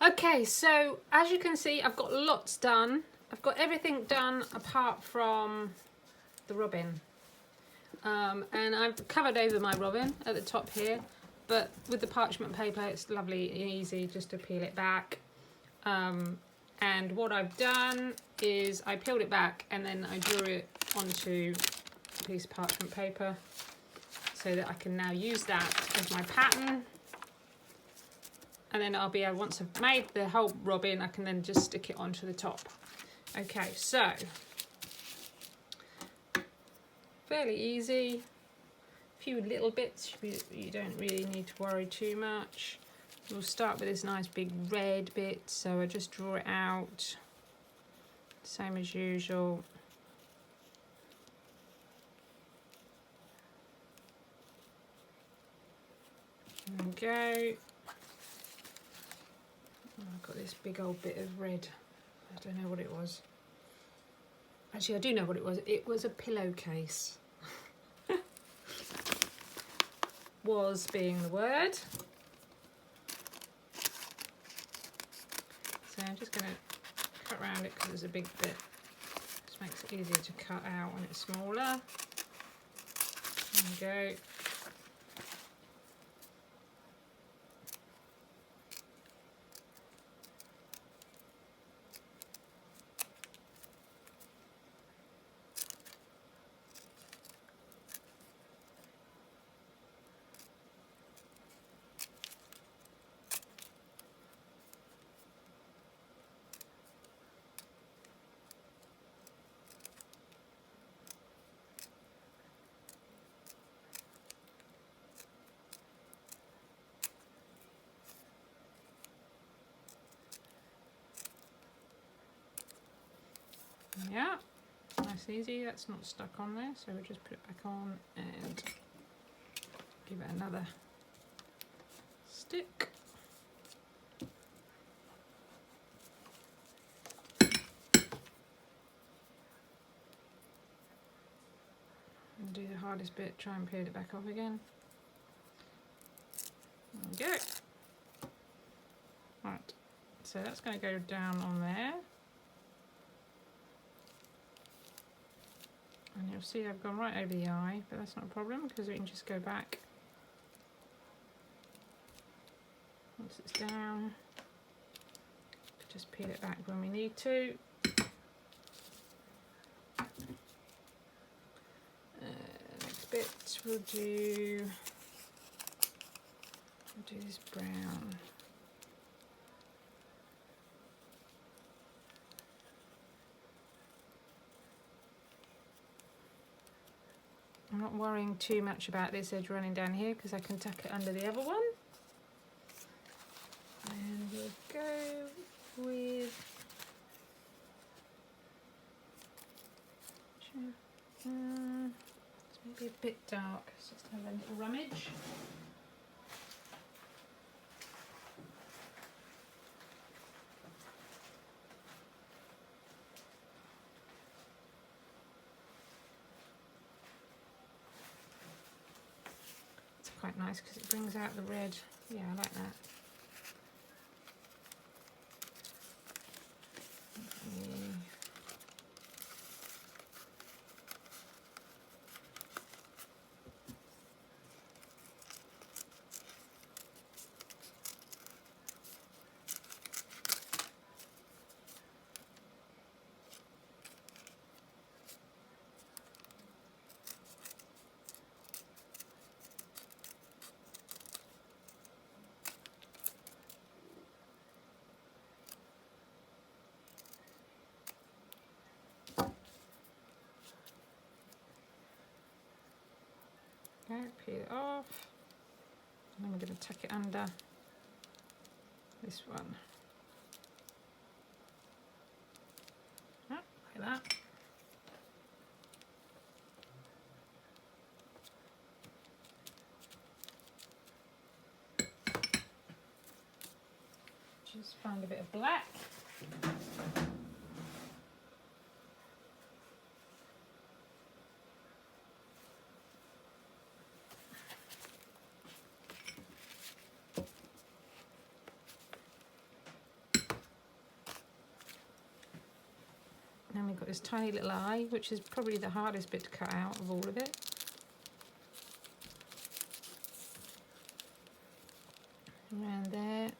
Okay, so as you can see, I've got lots done. I've got everything done apart from the robin. And I've covered over my robin at the top here, but with the parchment paper it's lovely and easy just to peel it back. And what I've done is I peeled it back and then I drew it onto a piece of parchment paper so that I can now use that as my pattern. And then I'll be able, once I've made the whole robin, I can then just stick it onto the top. Okay, so fairly easy. A few little bits you don't really need to worry too much. We'll start with this nice big red bit, so I just draw it out, same as usual. There we go. Oh, I've got this big old bit of red. I don't know what it was. Actually, I do know what it was. It was a pillowcase. Was being the word. So I'm just going to cut around it because it's a big bit. Just makes it easier to cut out when it's smaller. There we go. Yeah, nice and easy. That's not stuck on there, so we'll just put it back on and give it another stick. And do the hardest bit, try and peel it back off again. There we go. Right, so that's going to go down on there. And you'll see I've gone right over the eye, but that's not a problem because we can just go back once it's down. Just peel it back when we need to. Next bit we'll do this brown. I'm not worrying too much about this edge running down here because I can tuck it under the other one. And we'll go with it's maybe a bit dark, so let's have a little rummage. Quite nice because it brings out the red. Yeah, I like that. Okay, peel it off, and then we're going to tuck it under this one. Oh, like that. Just find a bit of black. this tiny little eye, which is probably the hardest bit to cut out of all of it. Around there.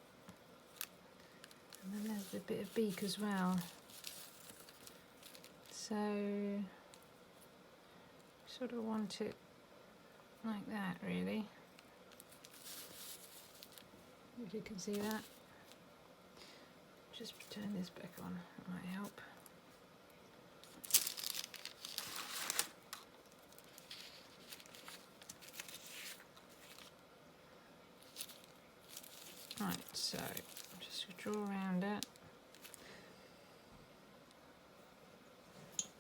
And then there's a bit of beak as well. So, sort of want it like that, really. If you can see that. Just turn this back on, that might help. Right, so just draw around it.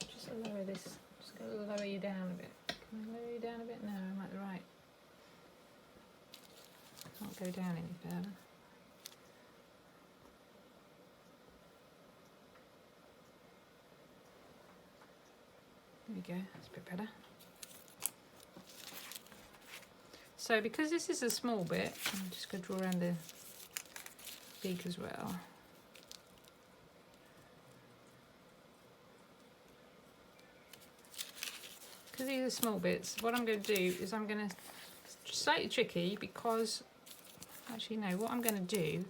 Just lower this, just going to lower you down a bit. Can I lower you down a bit? No, I'm at the right. I can't go down any further. There we go, that's a bit better. So because this is a small bit, I'm just going to draw around the beak as well. Because these are small bits, what I'm going to do is I'm going to, slightly tricky because, actually no, what I'm going to do,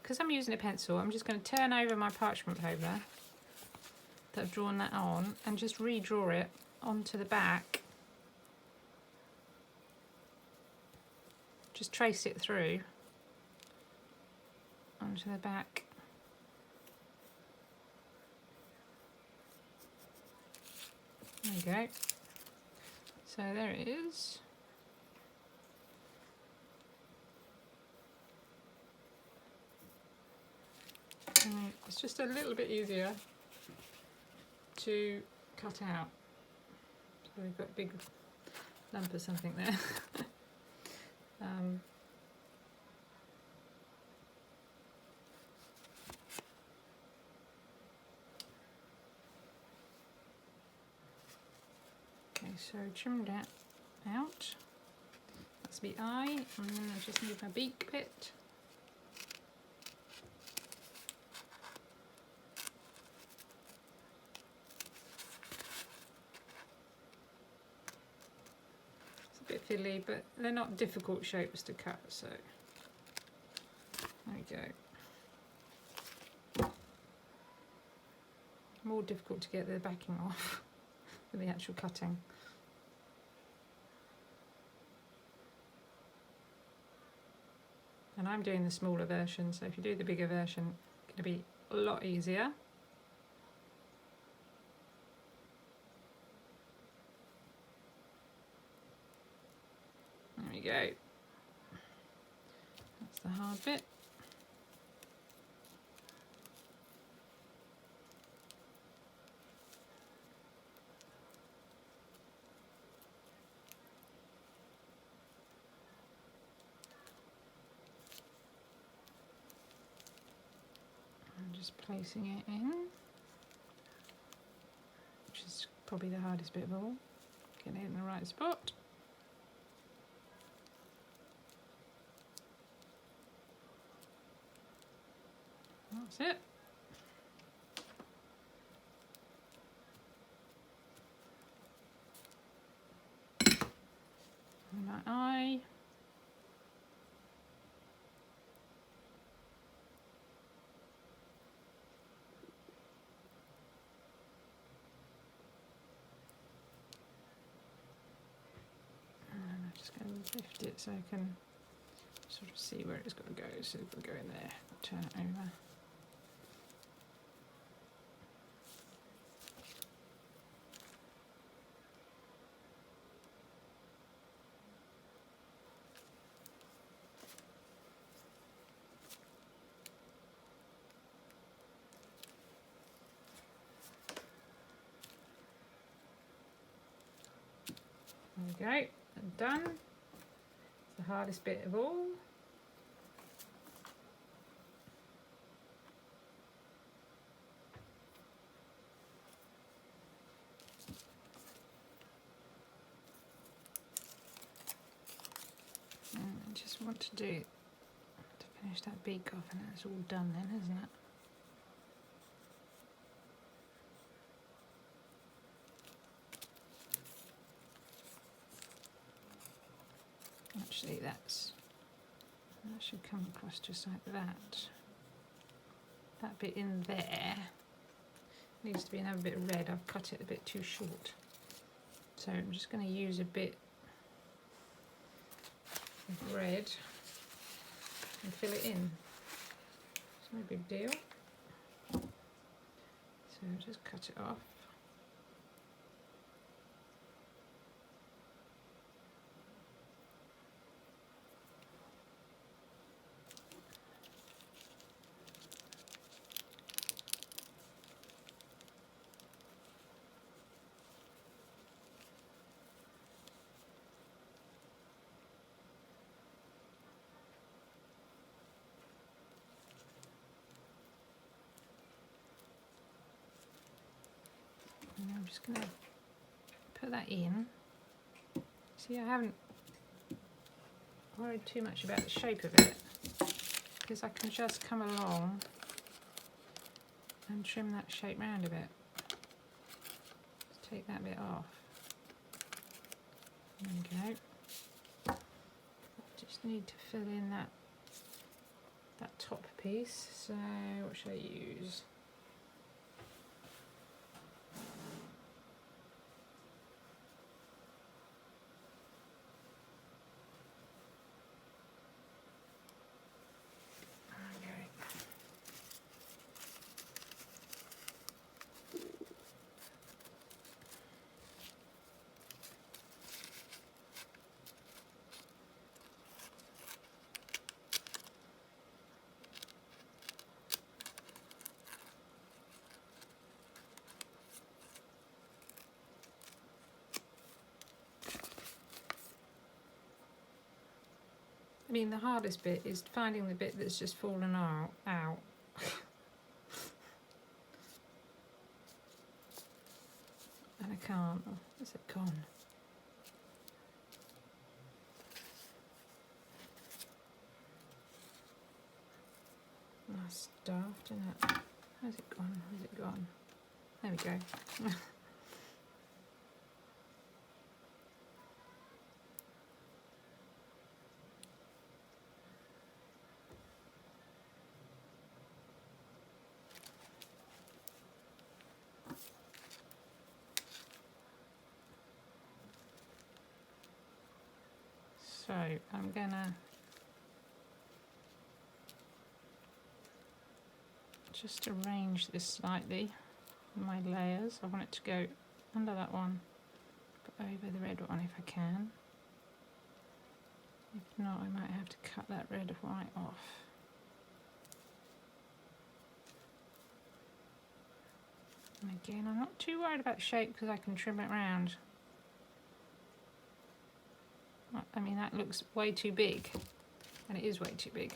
because I'm using a pencil, I'm just going to turn over my parchment paper that I've drawn that on and just redraw it onto the back. Just trace it through onto the back. There you go. So there it is. And it's just a little bit easier to cut out. So we've got a big lump of something there. Okay, so trim that out. That's the eye, and then I just need my beak bit. It's a bit fiddly, but they're not difficult shapes to cut, so there we go. More difficult to get the backing off for the actual cutting. And I'm doing the smaller version, so if you do the bigger version, it's going to be a lot easier. There we go. That's the hard bit. Just placing it in, which is probably the hardest bit of all, getting it in the right spot. That's it. And my eye. Lift it so I can sort of see where it's got to go. So if we go in there, turn it over. There we go, and done. It's the hardest bit of all. And I just want to finish that beak off, and that's all done then, isn't it? actually that should come across just like that. That bit in there needs to be another bit of red. I've cut it a bit too short. So I'm just going to use a bit of red and fill it in. It's no big deal. So just cut it off. And I'm just going to put that in. See, I haven't worried too much about the shape of it because I can just come along and trim that shape round a bit. Just take that bit off. There we go. Just need to fill in that top piece. So what should I use? I mean, the hardest bit is finding the bit that's just fallen out. And I can't. Oh, is it gone? That's daft, isn't it? Where's it gone? Where's it gone? There we go. So I'm gonna just arrange this slightly in my layers. I want it to go under that one, but over the red one if I can. If not, I might have to cut that red right off. And again, I'm not too worried about shape because I can trim it round. I mean, that looks way too big, and it is way too big,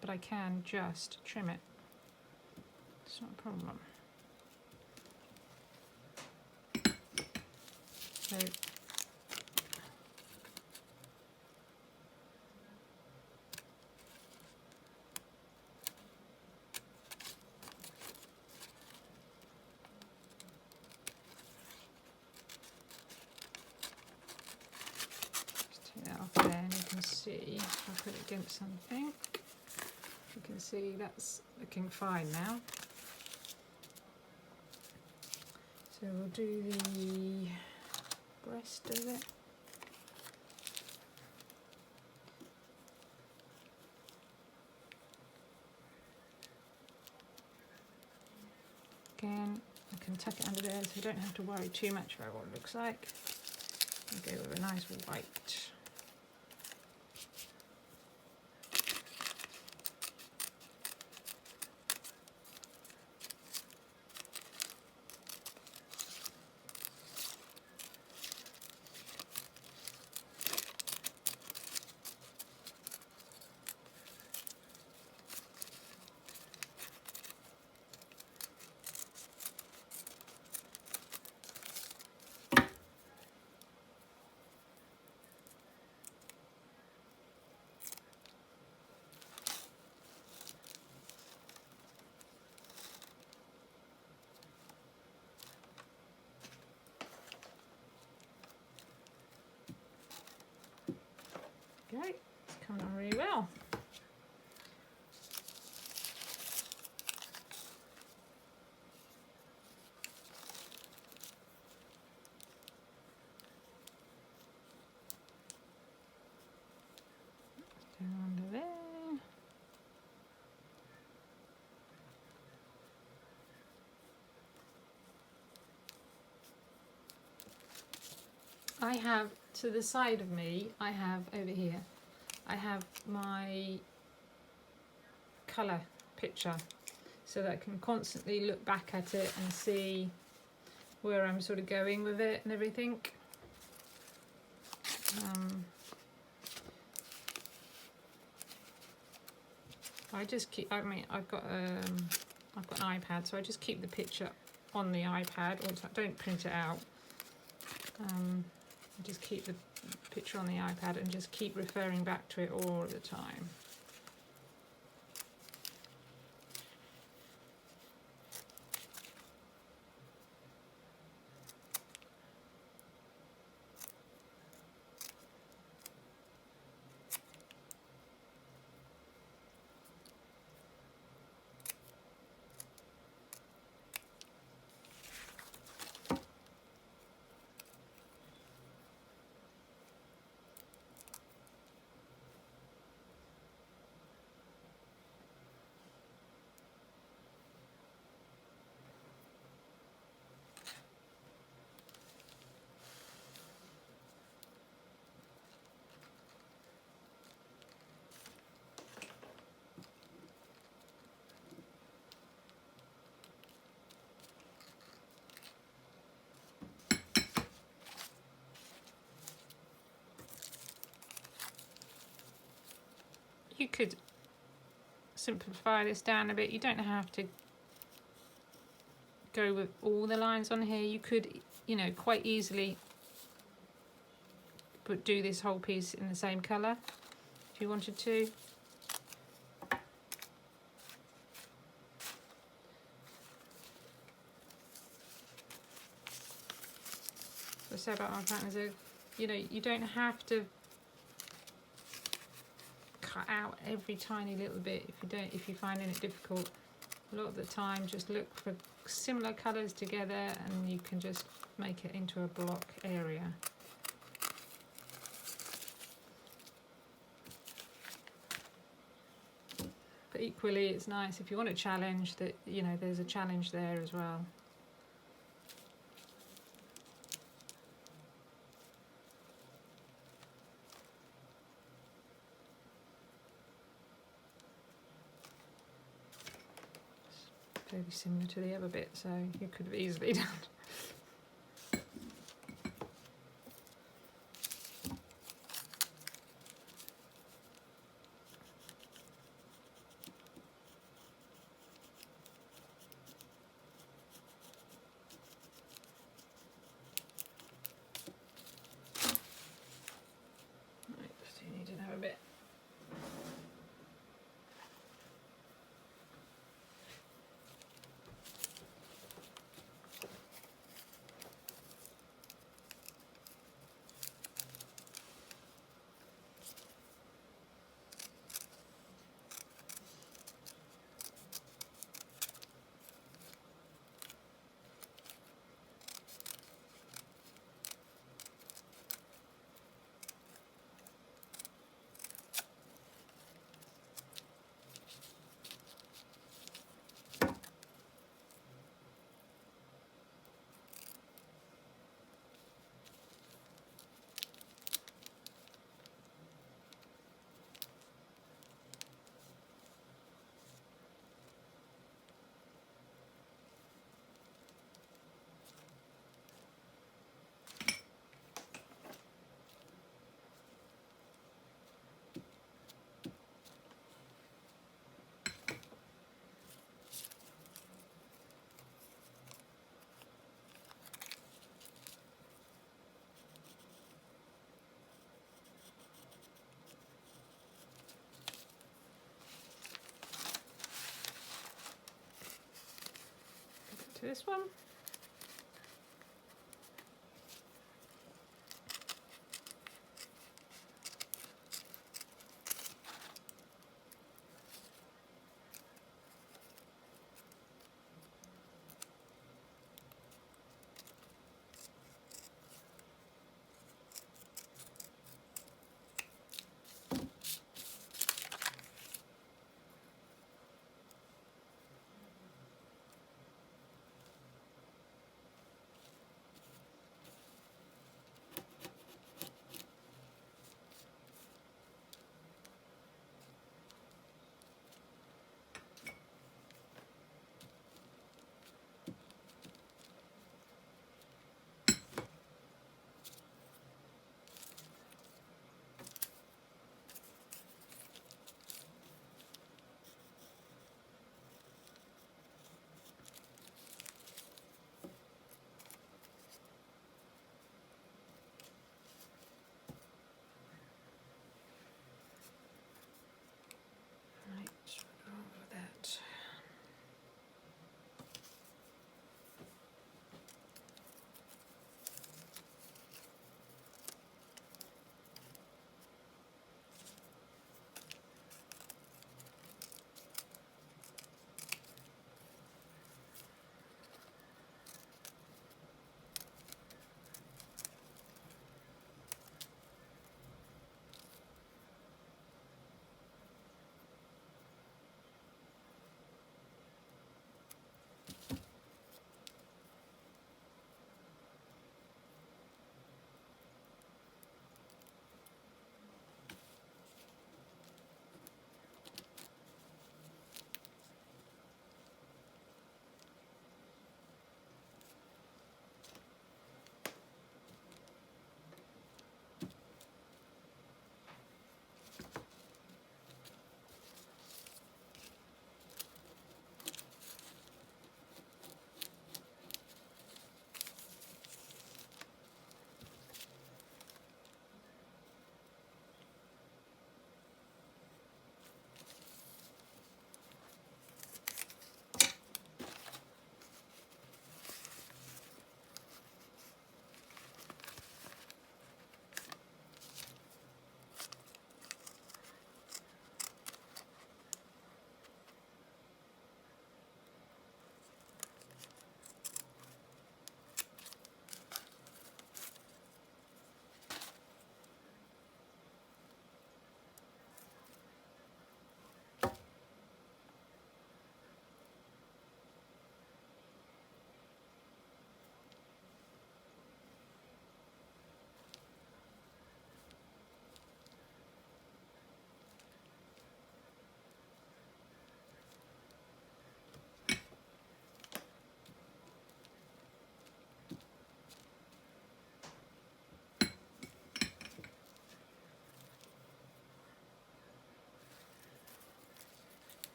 but I can just trim it. It's not a problem. So there, and you can see, I'll put it against something, you can see that's looking fine now. So we'll do the breast of it. Again, I can tuck it under there so I don't have to worry too much about what it looks like. I'll go with a nice white. coming on really well. Down under there. I have, to the side of me, I have over here, I have my colour picture so that I can constantly look back at it and see where I'm sort of going with it and everything. I just keep, I mean, I've got an iPad, so I just keep the picture on the iPad, or I don't print it out. I just keep the picture on the iPad and just keep referring back to it all the time. You could simplify this down a bit. You don't have to go with all the lines on here. You could, you know, quite easily do this whole piece in the same colour if you wanted to. What I say about my patterns is, you know, you don't have to cut out every tiny little bit if you're finding it difficult. A lot of the time, just look for similar colours together and you can just make it into a block area. But equally, it's nice if you want a challenge that, you know, there's a challenge there as well. Fairly similar to the other bit, so you could have easily done. Right, so you need to have a bit. This one.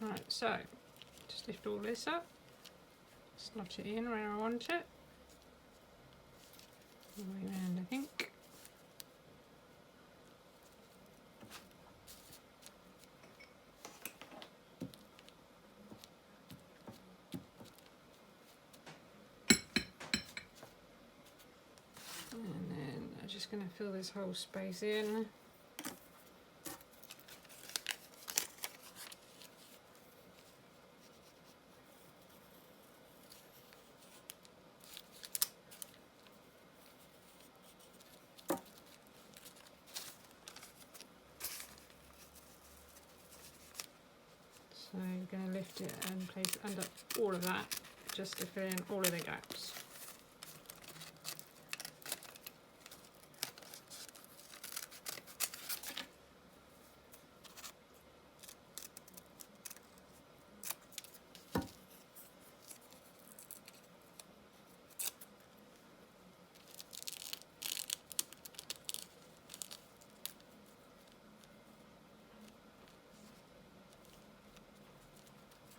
Right, so just lift all this up, slot it in where I want it, all the way around I think. And then I'm just going to fill this whole space in. So I'm going to lift it and place it under all of that, just to fill in all of the gaps.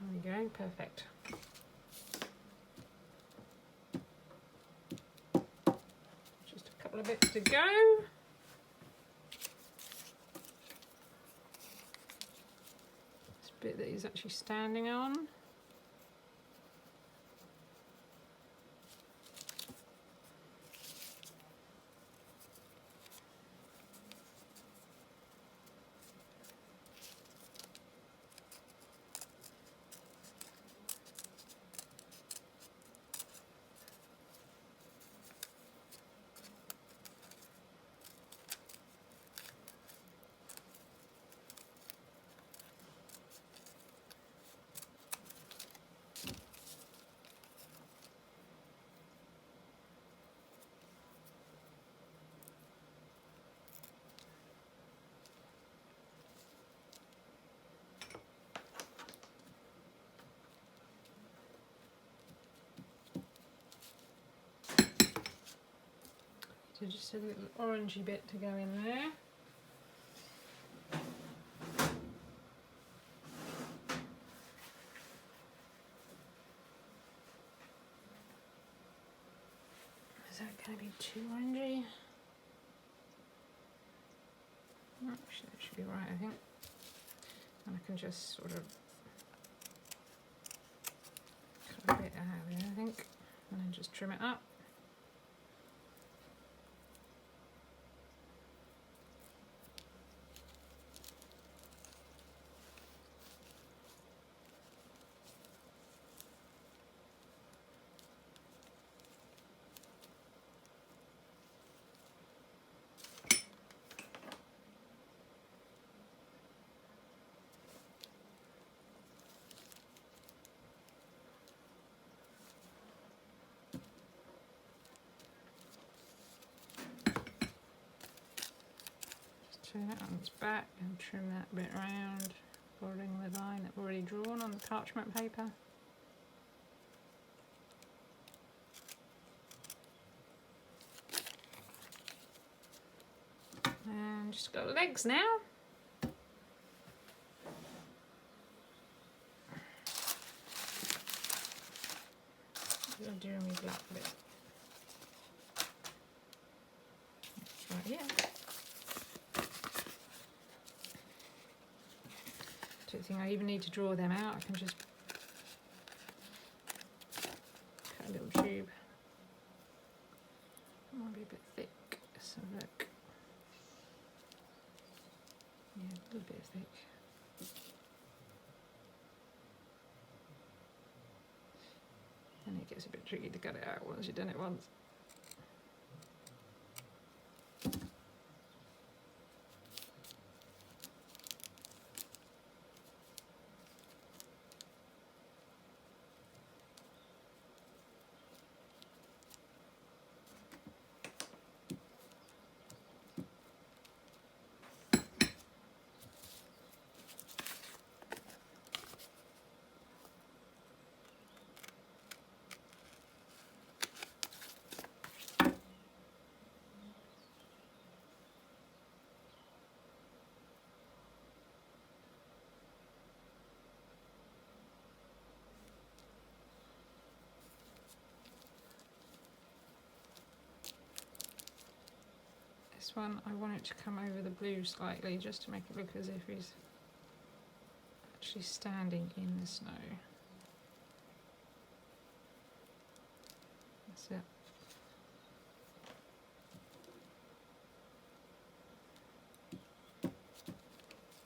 There we go, perfect. Just a couple of bits to go. This bit that he's actually standing on. So just a little orangey bit to go in there. Is that going to be too orangey? Actually, that should be right, I think. And I can just sort of cut a bit out of there, I think, and then just trim it up. Turn it on its back and trim that bit round, following the line that I've already drawn on the parchment paper. And just got legs now. I'll do my black bit. It's right here. Don't think I even need to draw them out. I can just cut a little tube. It might be a bit thick. Let's have a look. Yeah, a little bit thick. And it gets a bit tricky to cut it out once you've done it once. this one I want it to come over the blue slightly, just to make it look as if he's actually standing in the snow. That's it.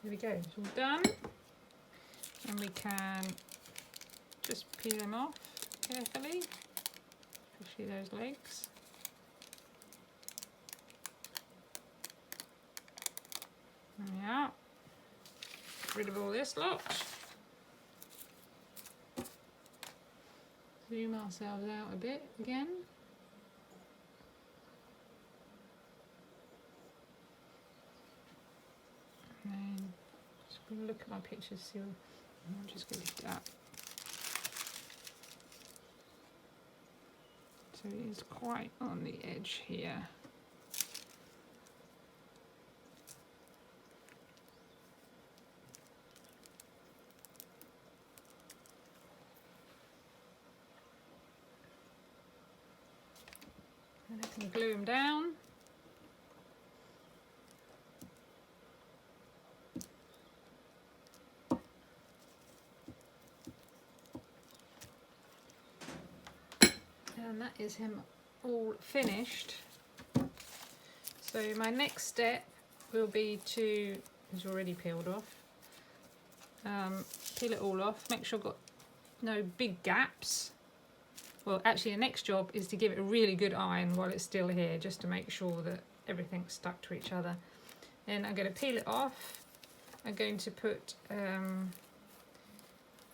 There we go, it's all done. And we can just peel them off carefully, especially those legs. Yeah, get rid of all this lot. Zoom ourselves out a bit again. And then just gonna look at my pictures, see what, I'm just gonna lift it up. So it is quite on the edge here. And I can glue them down. And that is him all finished. So my next step will be to, it's already peeled off, peel it all off, make sure I've got no big gaps. Well, actually the next job is to give it a really good iron while it's still here, just to make sure that everything's stuck to each other. Then I'm going to peel it off. I'm going to put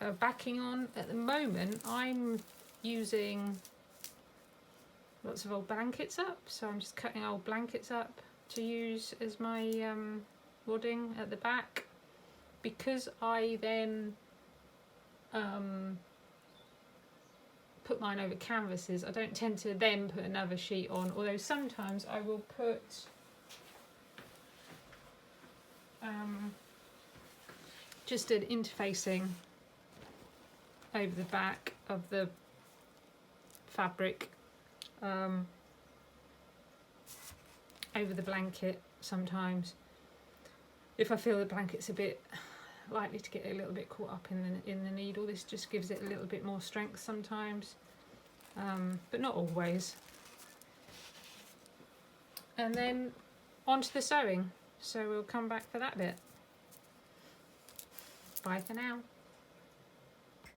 a backing on. At the moment I'm using lots of old blankets up, so I'm just cutting old blankets up to use as my wadding at the back, because I then put mine over canvases. I don't tend to then put another sheet on, although sometimes I will put just an interfacing over the back of the fabric, over the blanket sometimes, if I feel the blanket's a bit likely to get a little bit caught up in the needle. This just gives it a little bit more strength sometimes, but not always. And then onto the sewing, so we'll come back for that bit. Bye for now.